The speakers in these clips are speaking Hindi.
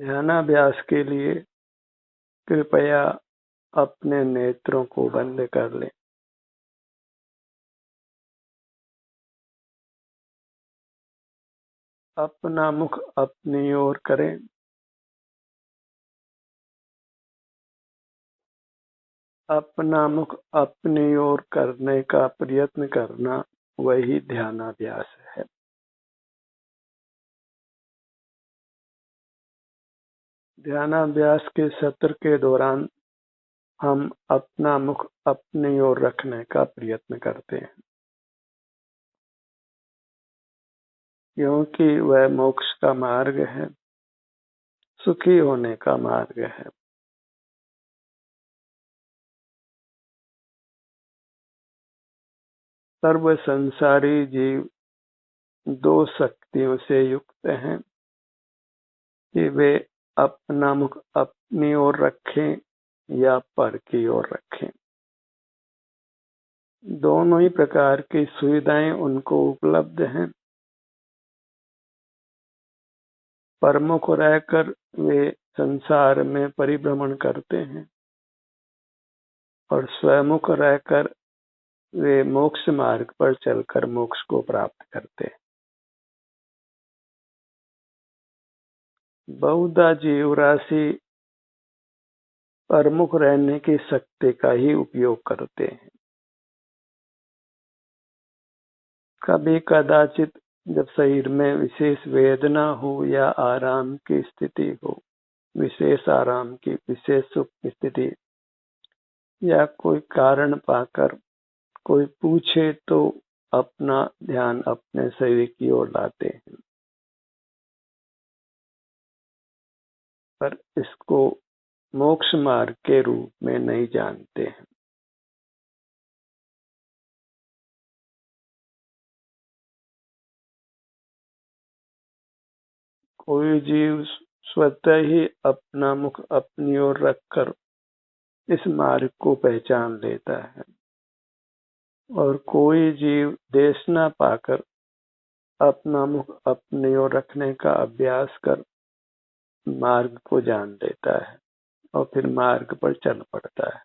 ध्यानाभ्यास के लिए कृपया अपने नेत्रों को बंद कर लें। अपना मुख अपनी ओर करें। अपना मुख अपनी ओर करने का प्रयत्न करना वही ध्यानाभ्यास है। ध्यानाभ्यास के सत्र के दौरान हम अपना मुख अपनी ओर रखने का प्रयत्न करते हैं, क्योंकि वह मोक्ष का मार्ग है, सुखी होने का मार्ग है। सर्व संसारी जीव दो शक्तियों से युक्त हैं कि वे अपना मुख अपनी ओर रखें या पर की ओर रखें। दोनों ही प्रकार की सुविधाएं उनको उपलब्ध हैं। परमुख रहकर वे संसार में परिभ्रमण करते हैं और स्वमुख रहकर वे मोक्ष मार्ग पर चलकर मोक्ष को प्राप्त करते हैं। बहुधा जीव राशि परमुख रहने की शक्ति का ही उपयोग करते हैं। कभी कदाचित जब शरीर में विशेष वेदना हो या आराम की स्थिति हो, विशेष आराम की, विशेष सुख की स्थिति, या कोई कारण पाकर कोई पूछे तो अपना ध्यान अपने शरीर की ओर लाते हैं, पर इसको मोक्ष मार्ग के रूप में नहीं जानते हैं। कोई जीव स्वतः ही अपना मुख अपनी ओर रखकर इस मार्ग को पहचान लेता है और कोई जीव देश न पाकर अपना मुख अपनी ओर रखने का अभ्यास कर मार्ग को जान लेता है और फिर मार्ग पर चल पड़ता है।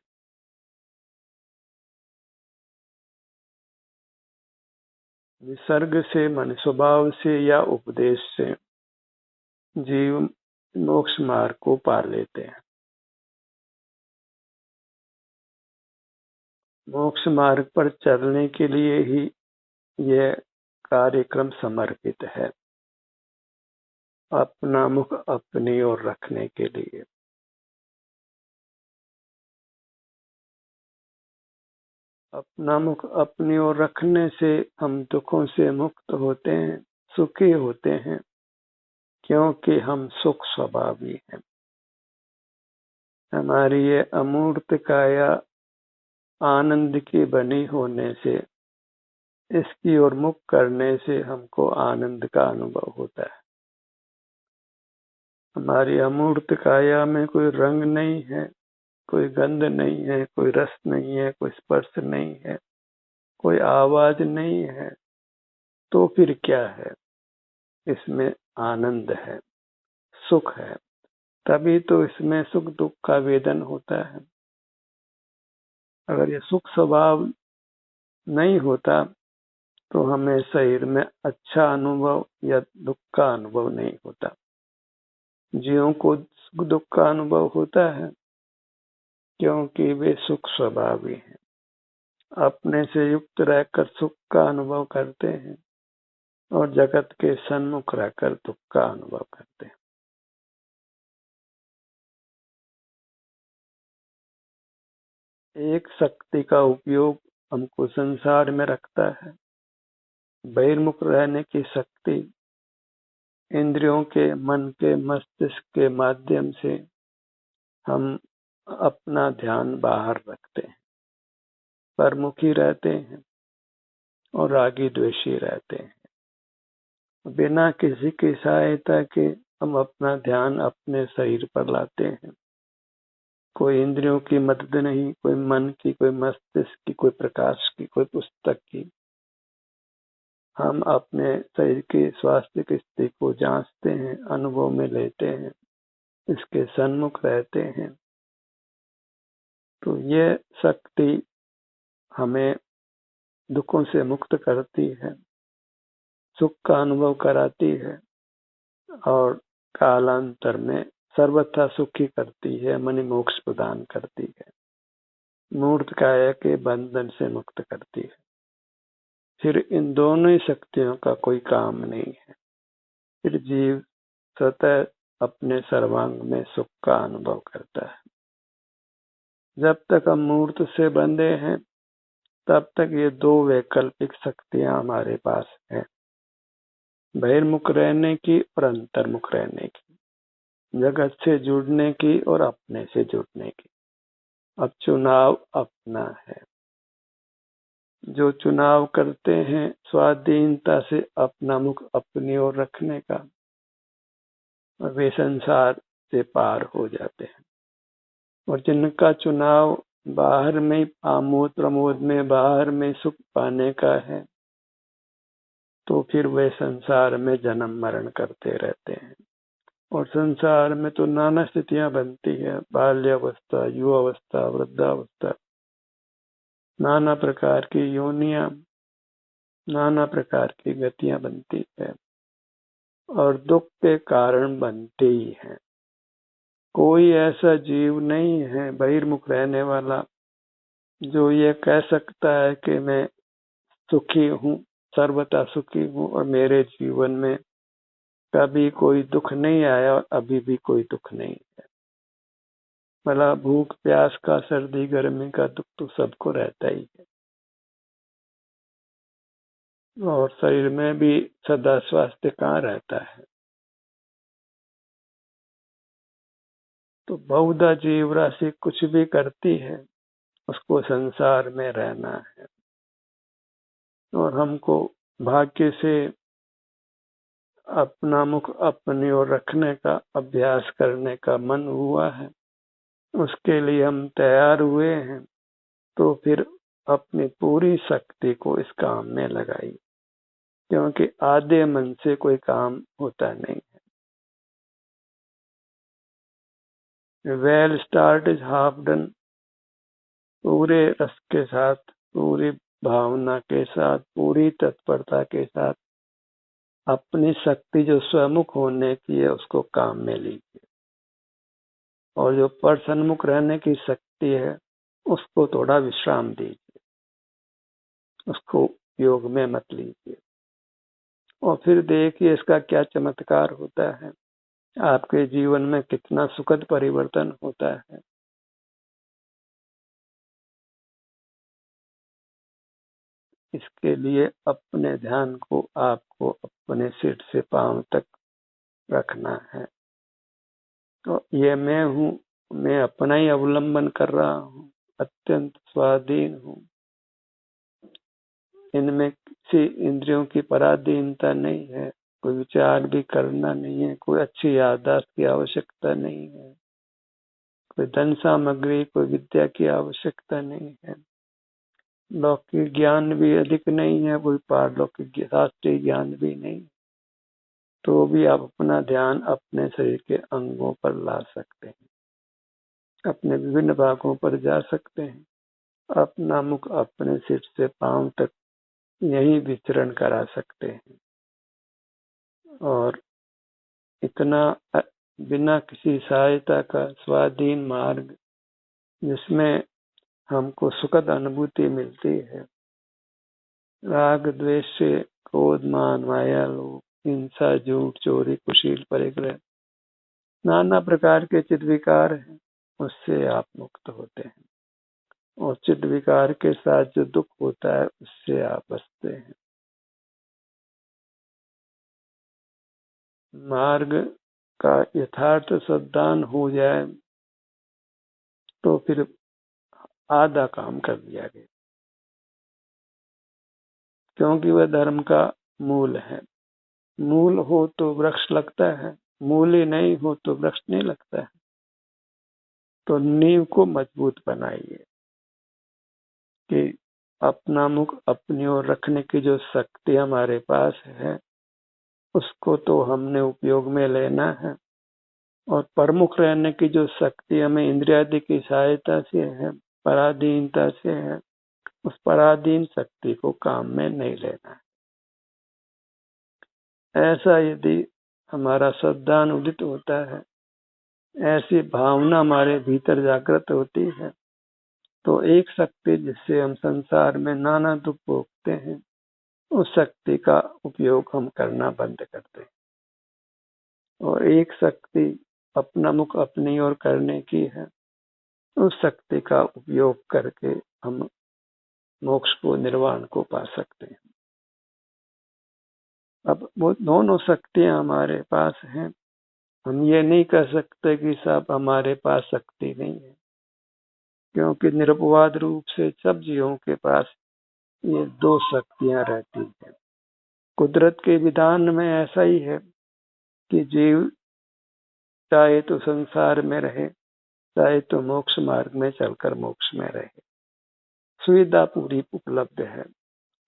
विसर्ग से, मन स्वभाव से या उपदेश से जीव मोक्ष मार्ग को पा लेते हैं। मोक्ष मार्ग पर चलने के लिए ही यह कार्यक्रम समर्पित है, अपना मुख अपनी ओर रखने के लिए। अपना मुख अपनी ओर रखने से हम दुखों से मुक्त होते हैं, सुखी होते हैं, क्योंकि हम सुख स्वभावी हैं। हमारी ये अमूर्त काया आनंद की बनी होने से इसकी ओर मुख करने से हमको आनंद का अनुभव होता है। हमारी अमूर्त काया में कोई रंग नहीं है, कोई गंध नहीं है, कोई रस नहीं है, कोई स्पर्श नहीं है, कोई आवाज नहीं है, तो फिर क्या है? इसमें आनंद है, सुख है। तभी तो इसमें सुख दुख का वेदन होता है। अगर ये सुख स्वभाव नहीं होता तो हमें शरीर में अच्छा अनुभव या दुख का अनुभव नहीं होता। जीवों को सुख दुख का अनुभव होता है क्योंकि वे सुख स्वभावी हैं, अपने से युक्त रहकर सुख का अनुभव करते हैं और जगत के सन्मुख रहकर दुख का अनुभव करते हैं। एक शक्ति का उपयोग हमको संसार में रखता है, बहिर्मुख रहने की शक्ति इंद्रियों के, मन के, मस्तिष्क के माध्यम से हम अपना ध्यान बाहर रखते हैं, परमुखी रहते हैं और रागी द्वेषी रहते हैं। बिना किसी की सहायता के हम अपना ध्यान अपने शरीर पर लाते हैं। कोई इंद्रियों की मदद नहीं, कोई मन की, कोई मस्तिष्क की, कोई प्रकाश की, कोई पुस्तक की। हम अपने शरीर के स्वास्थ्य की स्थिति को जांचते हैं, अनुभव में लेते हैं इसके सन्मुख रहते हैं, तो ये शक्ति हमें दुखों से मुक्त करती है, सुख का अनुभव कराती है और कालांतर में सर्वथा सुखी करती है, मनि मोक्ष प्रदान करती है, मूर्त काया के बंधन से मुक्त करती है। फिर इन दोनों ही शक्तियों का कोई काम नहीं है, फिर जीव स्वतः अपने सर्वांग में सुख का अनुभव करता है। जब तक हम मूर्त से बंधे हैं तब तक ये दो वैकल्पिक शक्तियां हमारे पास हैं, बहिर्मुख रहने की और अंतर्मुख रहने की, जगत से जुड़ने की और अपने से जुड़ने की। अब चुनाव अपना है। जो चुनाव करते हैं स्वाधीनता से अपना मुख अपनी ओर रखने का, वे संसार से पार हो जाते हैं। और जिनका चुनाव बाहर में आमोद प्रमोद में, बाहर में सुख पाने का है, तो फिर वे संसार में जन्म मरण करते रहते हैं। और संसार में तो नाना स्थितियां बनती है, बाल्यावस्था, युवावस्था, वृद्धावस्था, नाना प्रकार की योनियां, नाना प्रकार की गतियां बनती है और दुख के कारण बनते ही हैं। कोई ऐसा जीव नहीं है बहिर्मुख रहने वाला जो ये कह सकता है कि मैं सुखी हूँ, सर्वथा सुखी हूँ और मेरे जीवन में कभी कोई दुख नहीं आया और अभी भी कोई दुख नहीं है। भला भूख प्यास का, सर्दी गर्मी का दुख तो सबको रहता ही है, और शरीर में भी सदा स्वास्थ्य कहाँ रहता है। तो बहुधा जीव राशि कुछ भी करती है, उसको संसार में रहना है, और हमको भाग्य से अपना मुख अपनी ओर रखने का अभ्यास करने का मन हुआ है, उसके लिए हम तैयार हुए हैं। तो फिर अपनी पूरी शक्ति को इस काम में लगाइए, क्योंकि आधे मन से कोई काम होता नहीं है। Well start is half done. पूरे रस के साथ, पूरी भावना के साथ, पूरी तत्परता के साथ अपनी शक्ति जो स्वमुख होने की है उसको काम में लीजिए, और जो परसन्मुख रहने की शक्ति है उसको थोड़ा विश्राम दीजिए, उसको योग में मत लीजिए। और फिर देखिए इसका क्या चमत्कार होता है, आपके जीवन में कितना सुखद परिवर्तन होता है। इसके लिए अपने ध्यान को आपको अपने सिर से पांव तक रखना है। तो ये मैं हूँ, मैं अपना ही अवलंबन कर रहा हूँ, अत्यंत स्वाधीन हूँ, इनमें किसी इंद्रियों की पराधीनता नहीं है, कोई विचार भी करना नहीं है, कोई अच्छी याददाश्त की आवश्यकता नहीं है, कोई धन सामग्री, कोई विद्या की आवश्यकता नहीं है, लौकिक ज्ञान भी अधिक नहीं है, कोई पारलौकिक शास्त्रीय ज्ञान भी नहीं, तो भी आप अपना ध्यान अपने शरीर के अंगों पर ला सकते हैं, अपने विभिन्न भागों पर जा सकते हैं, अपना मुख अपने सिर से पांव तक यही विचरण करा सकते हैं, और इतना बिना किसी सहायता का स्वाधीन मार्ग जिसमें हमको सुखद अनुभूति मिलती है। राग द्वेष से, क्रोध मान माया लोभ हिंसा झूठ चोरी कुशील परिग्रह, नाना प्रकार के चित्त विकार हैं, उससे आप मुक्त होते हैं, और चित्त विकार के साथ जो दुख होता है उससे आप बचते हैं। मार्ग का यथार्थ श्रद्धान हो जाए तो फिर आधा काम कर दिया गया, क्योंकि वह धर्म का मूल है। मूल हो तो वृक्ष लगता है, मूल ही नहीं हो तो वृक्ष नहीं लगता है। तो नींव को मजबूत बनाइए कि अपना मुख अपनी ओर रखने की जो शक्ति हमारे पास है उसको तो हमने उपयोग में लेना है, और प्रमुख रहने की जो शक्ति हमें इंद्रियादि की सहायता से है, पराधीनता से है, उस पराधीन शक्ति को काम में नहीं लेना है। ऐसा यदि हमारा श्रद्धान उदित होता है, ऐसी भावना हमारे भीतर जागृत होती है, तो एक शक्ति जिससे हम संसार में नाना दुख भोगते हैं, उस शक्ति का उपयोग हम करना बंद करते हैं। और एक शक्ति अपना मुख अपनी ओर करने की है, उस शक्ति का उपयोग करके हम मोक्ष को, निर्वाण को पा सकते हैं। अब वो दोनों शक्तियां हमारे पास हैं। हम ये नहीं कह सकते कि सब हमारे पास शक्ति नहीं है, क्योंकि निरपवाद रूप से सब जीवों के पास ये दो शक्तियां रहती हैं। कुदरत के विधान में ऐसा ही है कि जीव चाहे तो संसार में रहे, चाहे तो मोक्ष मार्ग में चलकर मोक्ष में रहे, सुविधा पूरी उपलब्ध है।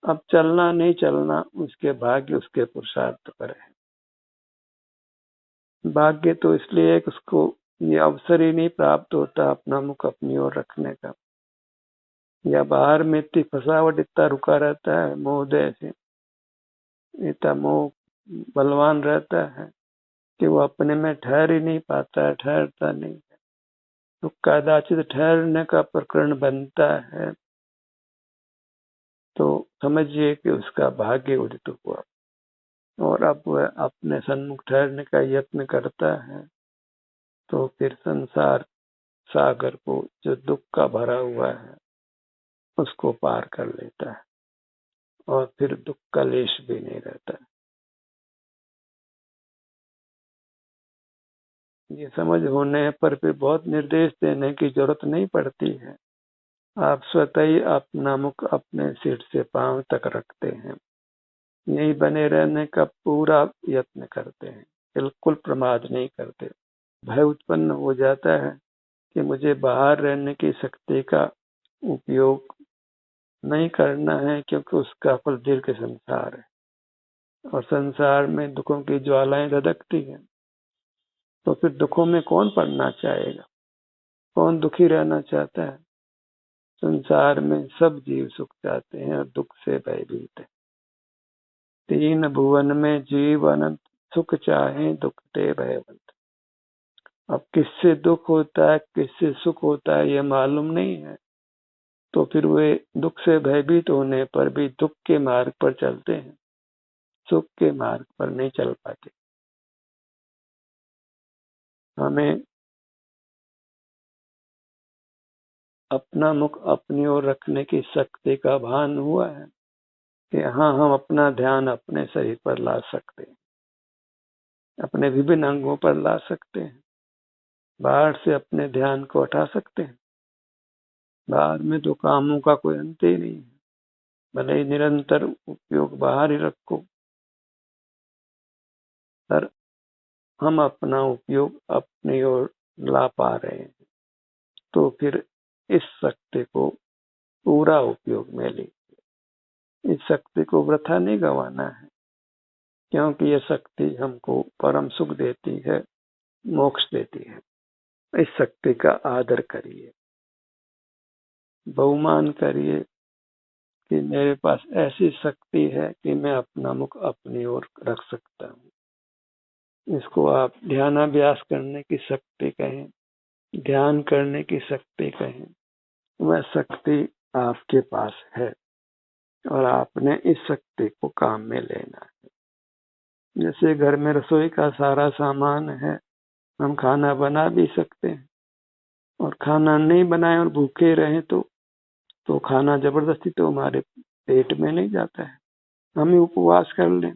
अब चलना नहीं चलना उसके भाग्य, उसके पुरुषार्थ पर है। भाग्य तो इसलिए है कि उसको ये अवसर ही नहीं प्राप्त होता अपना मुख अपनी ओर रखने का, या बाहर में इतनी फसावट, इतना रुका रहता है मोहदय से, इतना मोह बलवान रहता है कि वो अपने में ठहर ही नहीं पाता है, ठहरता नहीं है। तो कदाचित ठहरने का प्रकरण बनता है तो समझिए कि उसका भाग्य उदित हुआ, और अब वह अपने सन्मुख ठहरने का यत्न करता है, तो फिर संसार सागर को, जो दुख का भरा हुआ है, उसको पार कर लेता है और फिर दुख का लेश भी नहीं रहता। ये समझ होने पर फिर बहुत निर्देश देने की जरूरत नहीं पड़ती है। आप स्वतः ही अपना मुख अपने सिर से पांव तक रखते हैं, यही बने रहने का पूरा यत्न करते हैं, बिल्कुल प्रमाद नहीं करते। भय उत्पन्न हो जाता है कि मुझे बाहर रहने की शक्ति का उपयोग नहीं करना है, क्योंकि उसका फल दीर्घ संसार है और संसार में दुखों की ज्वालाएं धधकती हैं। तो फिर दुखों में कौन पड़ना चाहेगा, कौन दुखी रहना चाहता है? संसार में सब जीव सुख चाहते हैं और दुख से भयभीत है। तीन भुवन में जीव अनंत, सुख चाहे दुख ते भयवंत। अब किससे दुख होता है, किससे सुख होता है, ये मालूम नहीं है, तो फिर वे दुख से भयभीत होने पर भी दुख के मार्ग पर चलते हैं, सुख के मार्ग पर नहीं चल पाते। हमें अपना मुख अपनी ओर रखने की शक्ति का भान हुआ है कि हाँ, हम अपना ध्यान अपने शरीर पर ला सकते हैं, अपने विभिन्न अंगों पर ला सकते हैं, बाहर से अपने ध्यान को हटा सकते हैं। बाहर में तो कामों का कोई अंत ही नहीं है, भले ही निरंतर उपयोग बाहर ही रखो, पर हम अपना उपयोग अपनी ओर ला पा रहे हैं, तो फिर इस शक्ति को पूरा उपयोग में लीजिए। इस शक्ति को वृथा नहीं गंवाना है, क्योंकि यह शक्ति हमको परम सुख देती है, मोक्ष देती है। इस शक्ति का आदर करिए, बहुमान करिए कि मेरे पास ऐसी शक्ति है कि मैं अपना मुख अपनी ओर रख सकता हूँ। इसको आप ध्यानाभ्यास करने की शक्ति कहें, ध्यान करने की शक्ति कहें, वह शक्ति आपके पास है और आपने इस शक्ति को काम में लेना है। जैसे घर में रसोई का सारा सामान है, हम खाना बना भी सकते हैं, और खाना नहीं बनाए और भूखे रहें तो खाना जबरदस्ती तो हमारे पेट में नहीं जाता है। हम ही उपवास कर लें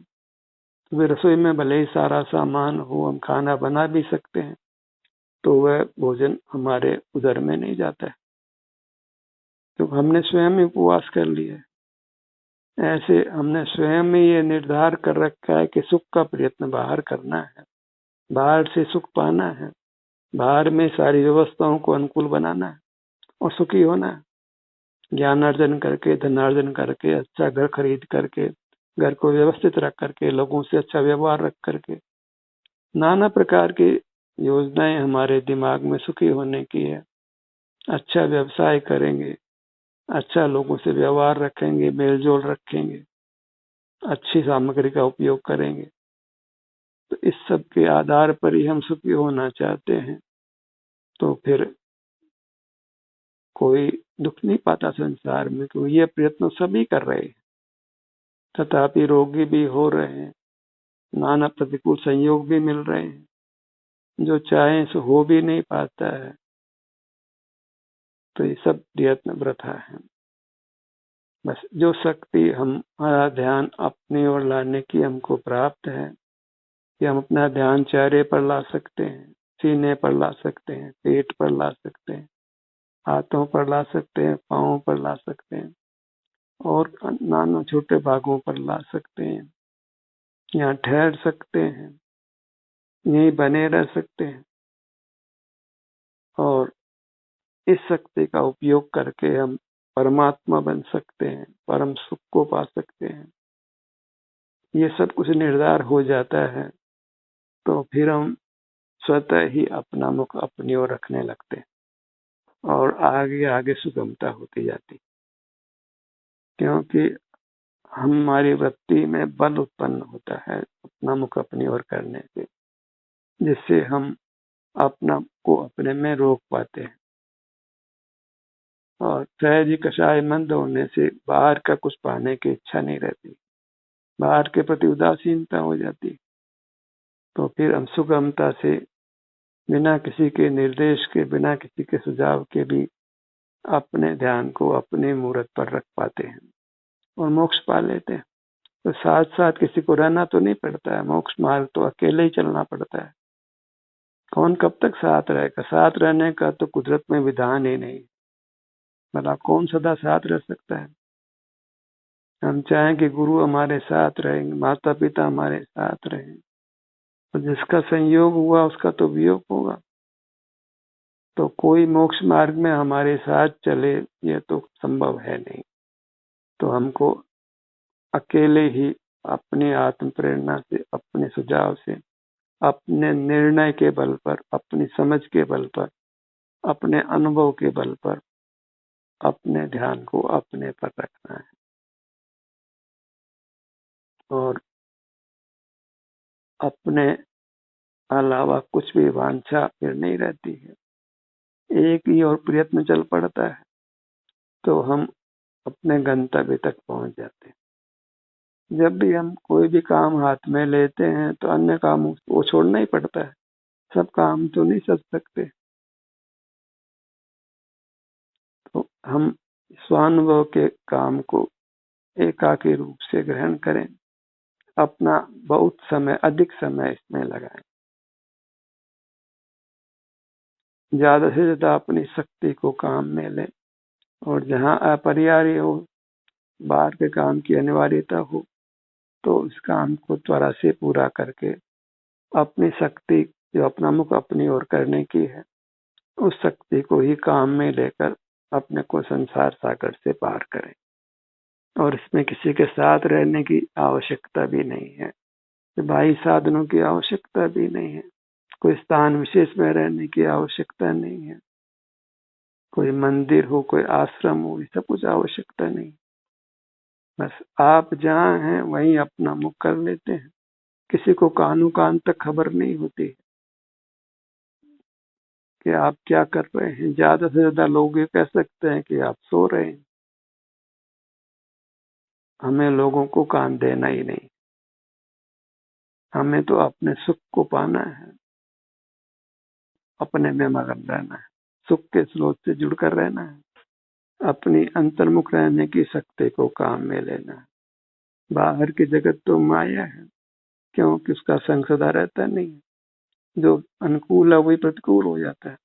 तो वे रसोई में भले ही सारा सामान हो, हम खाना बना भी सकते हैं, तो वह भोजन हमारे उदर में नहीं जाता है, क्योंकि हमने स्वयं ही उपवास कर लिया है। ऐसे हमने स्वयं ही ये निर्धार कर रखा है कि सुख का प्रयत्न बाहर करना है, बाहर से सुख पाना है, बाहर में सारी व्यवस्थाओं को अनुकूल बनाना है और सुखी होना है। ज्ञानार्जन करके, धनार्जन करके, अच्छा घर खरीद करके, घर को व्यवस्थित रख करके, लोगों से अच्छा व्यवहार रख करके, नाना प्रकार की योजनाएं हमारे दिमाग में सुखी होने की है। अच्छा व्यवसाय करेंगे, अच्छा लोगों से व्यवहार रखेंगे, मेलजोल रखेंगे, अच्छी सामग्री का उपयोग करेंगे, तो इस सब के आधार पर ही हम सुखी होना चाहते हैं। तो फिर कोई दुख नहीं पाता संसार में, क्योंकि ये प्रयत्न सभी कर रहे हैं, तथापि रोगी भी हो रहे हैं, नाना प्रतिकूल संयोग भी मिल रहे हैं, जो चाहे सो हो भी नहीं पाता है। तो ये सब प्रयत्न वृथा है। बस जो शक्ति हमारा ध्यान अपनी ओर लाने की हमको प्राप्त है, कि हम अपना ध्यान चेहरे पर ला सकते हैं, सीने पर ला सकते हैं, पेट पर ला सकते हैं, हाथों पर ला सकते हैं, पाँवों पर ला सकते हैं, और नाना छोटे भागों पर ला सकते हैं। यहाँ ठहर सकते हैं, यहीं बने रह सकते हैं, और इस शक्ति का उपयोग करके हम परमात्मा बन सकते हैं, परम सुख को पा सकते हैं। ये सब कुछ निर्धार हो जाता है, तो फिर हम स्वतः ही अपना मुख अपनी ओर रखने लगते हैं, और आगे आगे सुगमता होती जाती, क्योंकि हमारी वृत्ति में बल उत्पन्न होता है अपना मुख अपनी ओर करने से, जिससे हम अपना को अपने में रोक पाते हैं। और सहज ही कषाय मंद होने से बाहर का कुछ पाने की इच्छा नहीं रहती, बाहर के प्रति उदासीनता हो जाती। तो फिर हम सुगमता से बिना किसी के निर्देश के, बिना किसी के सुझाव के भी अपने ध्यान को अपने मूर्त पर रख पाते हैं और मोक्ष पा लेते हैं। तो साथ साथ किसी को रहना तो नहीं पड़ता है, मोक्ष मार्ग तो अकेले ही चलना पड़ता है। कौन कब तक साथ रहेगा? साथ रहने का तो कुदरत में विधान ही नहीं, भला कौन सदा साथ रह सकता है? हम चाहें कि गुरु हमारे साथ रहेंगे, माता पिता हमारे साथ रहें, तो जिसका संयोग हुआ उसका तो वियोग होगा। तो कोई मोक्ष मार्ग में हमारे साथ चले, ये तो संभव है नहीं। तो हमको अकेले ही अपनी आत्म प्रेरणा से, अपने सुझाव से, अपने निर्णय के बल पर, अपनी समझ के बल पर, अपने अनुभव के बल पर अपने ध्यान को अपने पर रखना है। और अपने अलावा कुछ भी वांछा फिर नहीं रहती है, एक ही और प्रयत्न चल पड़ता है, तो हम अपने गंतव्य तक पहुंच जाते हैं। जब भी हम कोई भी काम हाथ में लेते हैं तो अन्य कामों को छोड़ना ही पड़ता है, सब काम तो नहीं कर सकते। तो हम स्वानुभव के काम को एकाकी रूप से ग्रहण करें, अपना बहुत समय, अधिक समय इसमें लगाएं, ज्यादा से ज्यादा अपनी शक्ति को काम में लें, और जहां अपरिहार्य हो, बाहर के काम की अनिवार्यता हो, तो उस काम को त्वरा से पूरा करके अपनी शक्ति, जो अपना मुख अपनी ओर करने की है, उस शक्ति को ही काम में लेकर अपने को संसार सागर से पार करें। और इसमें किसी के साथ रहने की आवश्यकता भी नहीं है, बाह्य साधनों की आवश्यकता भी नहीं है, कोई स्थान विशेष में रहने की आवश्यकता नहीं है, कोई मंदिर हो, कोई आश्रम हो, ये सब कुछ आवश्यकता नहीं। बस आप जहाँ हैं वहीं अपना मुख कर लेते हैं, किसी को कानों कान तक खबर नहीं होती कि आप क्या कर रहे हैं। ज्यादा से ज्यादा लोग ये कह सकते हैं कि आप सो रहे हैं। हमें लोगों को कान देना ही नहीं, हमें तो अपने सुख को पाना है, अपने में मगन रहना है, सुख के स्रोत से जुड़कर रहना है, अपनी अंतर्मुख रहने की शक्ति को काम में लेना है। बाहर की जगत तो माया है, क्योंकि उसका संग सदा रहता नहीं है, जो अनुकूल है वही प्रतिकूल हो जाता है।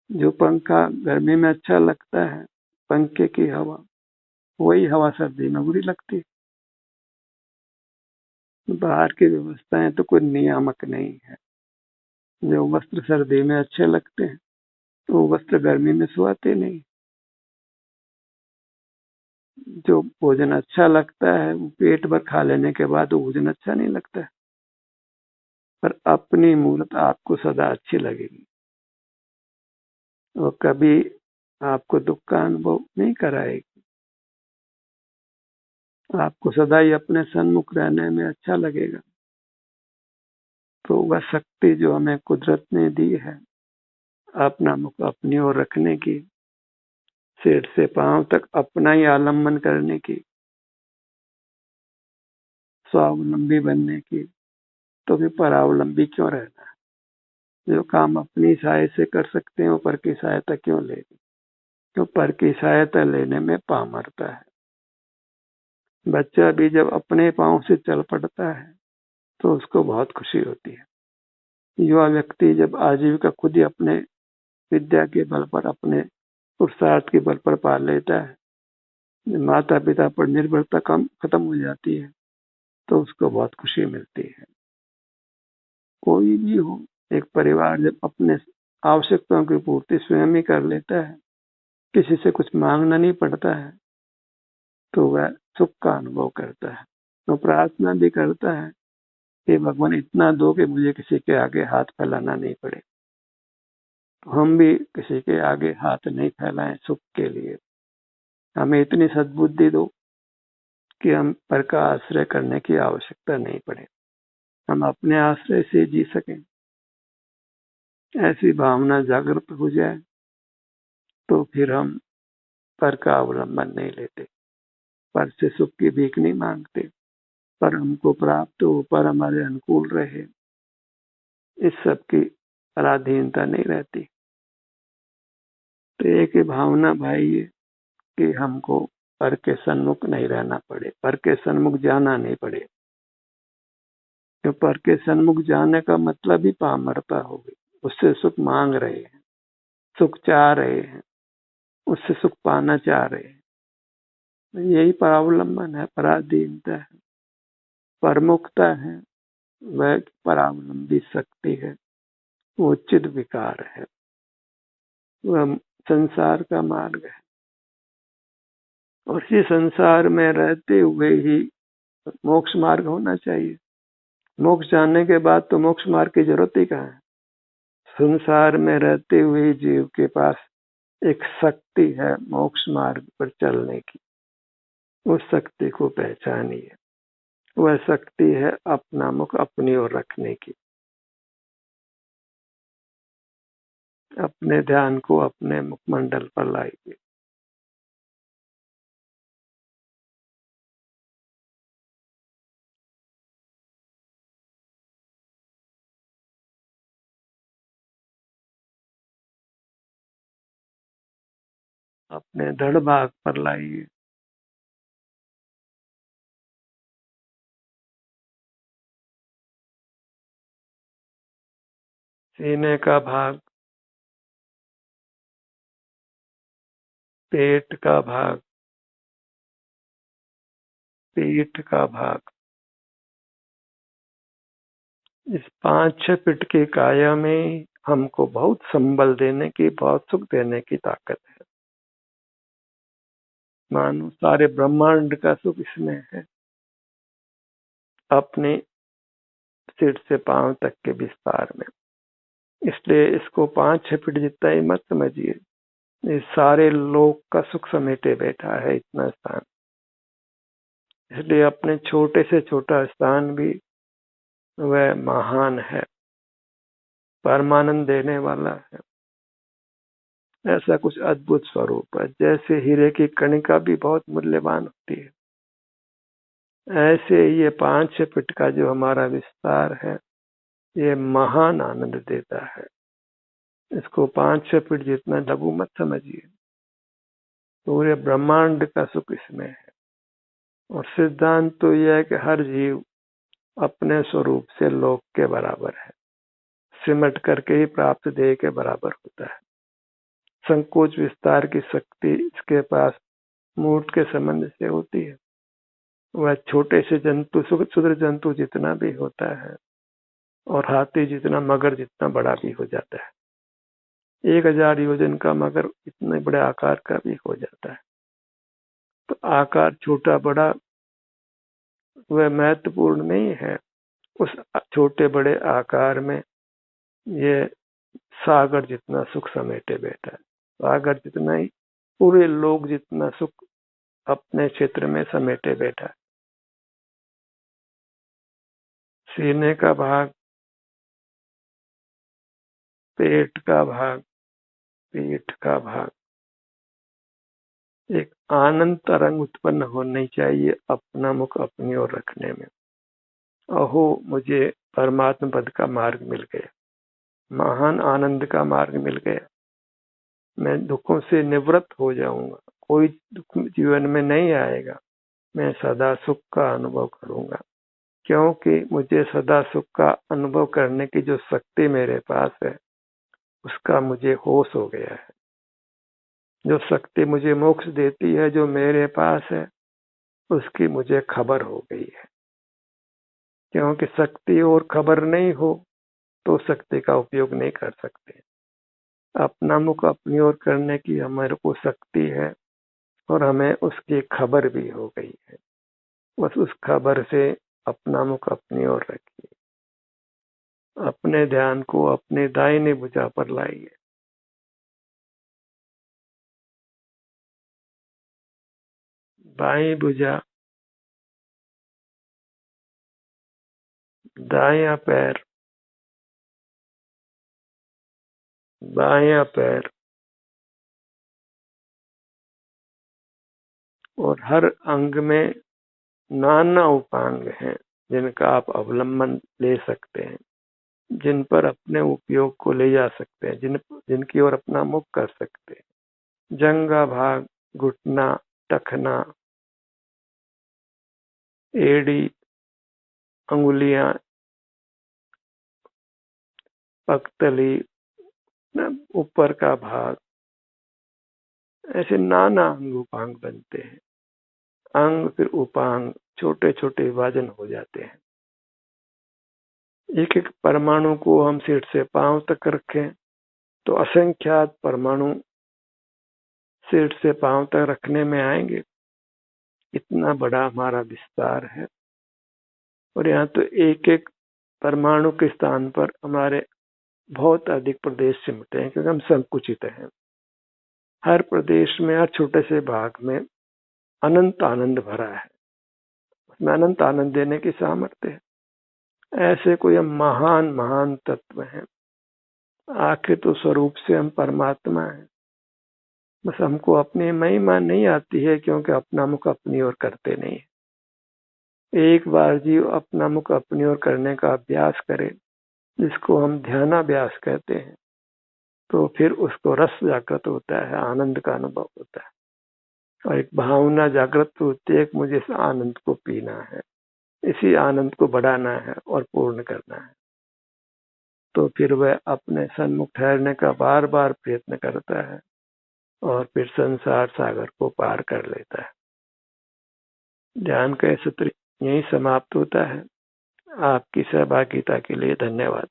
जो पंखा गर्मी में अच्छा लगता है, पंखे की हवा, वही हवा सर्दी में बुरी लगती है। बाहर की व्यवस्थाएं तो कोई नियामक नहीं है। जो वस्त्र सर्दी में अच्छे लगते हैं, तो वो वस्त्र गर्मी में सुहाते नहीं। जो भोजन अच्छा लगता है, वो पेट भर खा लेने के बाद वो भोजन अच्छा नहीं लगता है। पर अपनी मूर्ति आपको सदा अच्छी लगेगी। वो कभी आपको दुख का अनुभव नहीं कराएगी। आपको सदा ही अपने सन्मुख रहने में अच्छा लगेगा। तो वह शक्ति जो हमें कुदरत ने दी है, अपना मुख अपनी ओर रखने की, सिर से पांव तक अपना ही आलम्बन करने की, स्वावलंबी बनने की, तो भी परावलंबी क्यों रहना है? जो काम अपनी सहायता से कर सकते हैं वो पर की सहायता क्यों लेनी? क्यों पर की सहायता लेने में पामरता है। बच्चा भी जब अपने पांव से चल पड़ता है तो उसको बहुत खुशी होती है। युवा व्यक्ति जब आजीविका खुद ही अपने विद्या के बल पर, अपने पुरुषार्थ के बल पर पा लेता है, माता पिता पर निर्भरता कम खत्म हो जाती है, तो उसको बहुत खुशी मिलती है। कोई भी हो, एक परिवार जब अपने आवश्यकताओं की पूर्ति स्वयं ही कर लेता है, किसी से कुछ मांगना नहीं पड़ता है, तो वह सुख का अनुभव करता है। तो प्रार्थना भी करता है कि भगवान इतना दो कि मुझे किसी के आगे हाथ फैलाना नहीं पड़े। तो हम भी किसी के आगे हाथ नहीं फैलाएं सुख के लिए। हमें इतनी सद्बुद्धि दो कि हम पर का आश्रय करने की आवश्यकता नहीं पड़े, हम अपने आश्रय से जी सकें। ऐसी भावना जागृत हो जाए तो फिर हम पर का अवलंबन नहीं लेते, पर से सुख की भीख नहीं मांगते, पर हमको प्राप्त हो, पर हमारे अनुकूल रहे, इस सब की पराधीनता नहीं रहती। तो एक ही भावना भाई है कि हमको पर के सन्मुख नहीं रहना पड़े, पर के सन्मुख जाना नहीं पड़े। तो पर के सन्मुख जाने का मतलब ही पामरता हो गई। उससे सुख मांग रहे हैं, सुख चाह रहे हैं, उससे सुख पाना चाह रहे हैं। यही परावलंबन है, पराधीनता है, परमुखता है, वह परावलंबी शक्ति है, वो चिद विकार है, वह संसार का मार्ग है। और इसी संसार में रहते हुए ही मोक्ष मार्ग होना चाहिए। मोक्ष जानने के बाद तो मोक्ष मार्ग की जरूरत ही कहाँ है। संसार में रहते हुए जीव के पास एक शक्ति है मोक्ष मार्ग पर चलने की। उस शक्ति को पहचानिए। वह शक्ति है अपना मुख अपनी ओर रखने की। अपने ध्यान को अपने मुखमंडल पर लाइए। अपने धड़ भाग पर लाइए। सीने का भाग, पेट का भाग, पीठ का भाग, इस 5-6 फीट की काया में हमको बहुत संबल देने की, बहुत सुख देने की ताकत है। मानो सारे ब्रह्मांड का सुख इसमें है, अपने सिर से पांव तक के विस्तार में। इसलिए इसको 5-6 फीट जितना ही मत समझिए, इस सारे लोक का सुख समेटे बैठा है इतना स्थान। इसलिए अपने छोटे से छोटा स्थान भी वह महान है, परमानंद देने वाला है। ऐसा कुछ अद्भुत स्वरूप है। जैसे हीरे की कणिका भी बहुत मूल्यवान होती है, ऐसे ये 5-6 फीट का जो हमारा विस्तार है, ये महान आनंद देता है। इसको 5-6 फीट जितना लघु मत समझिए। पूरे ब्रह्मांड का सुख इसमें है। और सिद्धांत तो यह है कि हर जीव अपने स्वरूप से लोक के बराबर है, सिमट करके ही प्राप्त देह के बराबर होता है। संकोच विस्तार की शक्ति इसके पास मूर्त के संबंध से होती है। वह छोटे से जंतु, क्षुद्र जंतु जितना भी होता है, और हाथी जितना, मगर जितना बड़ा भी हो जाता है। 1000 योजन का मगर इतने बड़े आकार का भी हो जाता है। तो आकार छोटा बड़ा वह महत्वपूर्ण नहीं है, उस छोटे बड़े आकार में ये सागर जितना सुख समेटे बैठा है। सागर जितना ही पूरे लोक जितना सुख अपने क्षेत्र में समेटे बैठा है। सीने का भाग, पेट का भाग, पीठ का भाग, एक आनंद तरंग उत्पन्न होनी चाहिए अपना मुख अपनी ओर रखने में। अहो मुझे परमात्मा पद का मार्ग मिल गया, महान आनंद का मार्ग मिल गया, मैं दुखों से निवृत्त हो जाऊंगा, कोई दुख जीवन में नहीं आएगा, मैं सदा सुख का अनुभव करूंगा, क्योंकि मुझे सदा सुख का अनुभव करने की जो शक्ति मेरे पास है उसका मुझे होश हो गया है। जो शक्ति मुझे मोक्ष देती है जो मेरे पास है उसकी मुझे खबर हो गई है। क्योंकि शक्ति और खबर नहीं हो तो शक्ति का उपयोग नहीं कर सकते। अपना मुख अपनी ओर करने की हमारे को शक्ति है और हमें उसकी खबर भी हो गई है। बस उस खबर से अपना मुख अपनी ओर रखिए, अपने ध्यान को अपने दाहिनी भुजा पर लाइए। बाईं भुजा, दायां पैर, बायां पैर और हर अंग में नाना उपांग हैं जिनका आप अवलंबन ले सकते हैं, जिन पर अपने उपयोग को ले जा सकते हैं, जिनकी ओर अपना मुख कर सकते हैं। जंघा भाग, घुटना, टखना, एड़ी, अंगुलियां, पगतली, ऊपर का भाग, ऐसे नाना अंग उपांग बनते हैं। अंग फिर उपांग छोटे छोटे विभाजन हो जाते हैं। एक एक परमाणु को हम सिर से पांव तक रखें तो असंख्यात परमाणु सिर से पांव तक रखने में आएंगे। इतना बड़ा हमारा विस्तार है और यहाँ तो एक एक परमाणु के स्थान पर हमारे बहुत अधिक प्रदेश सिमटे हैं, क्योंकि हम संकुचित हैं। हर प्रदेश में, हर छोटे से भाग में अनंत आनंद भरा है, उसमें अनंत आनंद देने की सामर्थ्य है। ऐसे कोई हम महान महान तत्व हैं। आखिर तो स्वरूप से हम परमात्मा हैं, बस हमको अपनी महिमा नहीं आती है क्योंकि अपना मुख अपनी ओर करते नहीं। एक बार जीव अपना मुख अपनी ओर करने का अभ्यास करे, जिसको हम ध्यानाभ्यास कहते हैं, तो फिर उसको रस जागृत होता है, आनंद का अनुभव होता है और एक भावना जागृत होती है कि मुझे इस आनंद को पीना है, इसी आनंद को बढ़ाना है और पूर्ण करना है। तो फिर वह अपने सन्मुख ठहरने का बार बार प्रयत्न करता है और फिर संसार सागर को पार कर लेता है। ध्यान का सत्र यही समाप्त होता है। आपकी सहभागिता के लिए धन्यवाद।